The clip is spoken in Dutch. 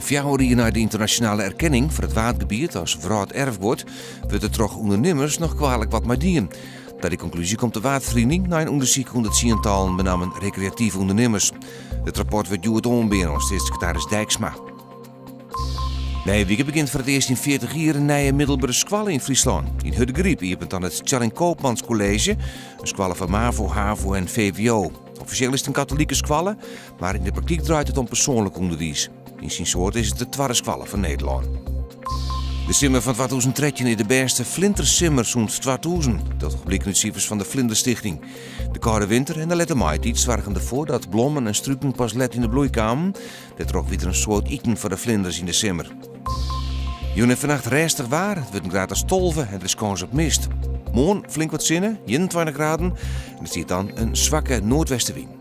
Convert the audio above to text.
4 jaar na de internationale erkenning voor het waardgebied als wraad erfgoed, wordt er toch ondernemers nog kwalijk wat maar dienen. Tot die conclusie komt de waardvriending na een onderzoek onder het ziental benamen recreatieve ondernemers. Het rapport wordt duwd onbeen als staatssecretaris Dijksma. Nijwegen begint voor het eerst in 40 jaar een nieuwe middelbare school in Friesland. In Hudegriep opent dan het Tjalling Koopmans College, een school van MAVO, HAVO en VWO. Officieel is het een katholieke school, maar in de praktijk draait het om persoonlijk onderwijs. In zijn soort is het de tweede school van Nederland. De simmer van 2013 is de beste flintersimmer sinds 2000. Dat blijkt uit cijfers van de Vlinderstichting. De koude winter en de lette maaitijd zorgen ervoor dat bloemen en struiken pas let in de bloei kwamen. Dit trok weer een soort eten voor de vlinders in de simmer. Juni en vannacht restig waar, het wordt een graad als 12 en er is kans op mist. Morgen flink wat zinnen, 21 graden en er ziet dan een zwakke noordwestenwind.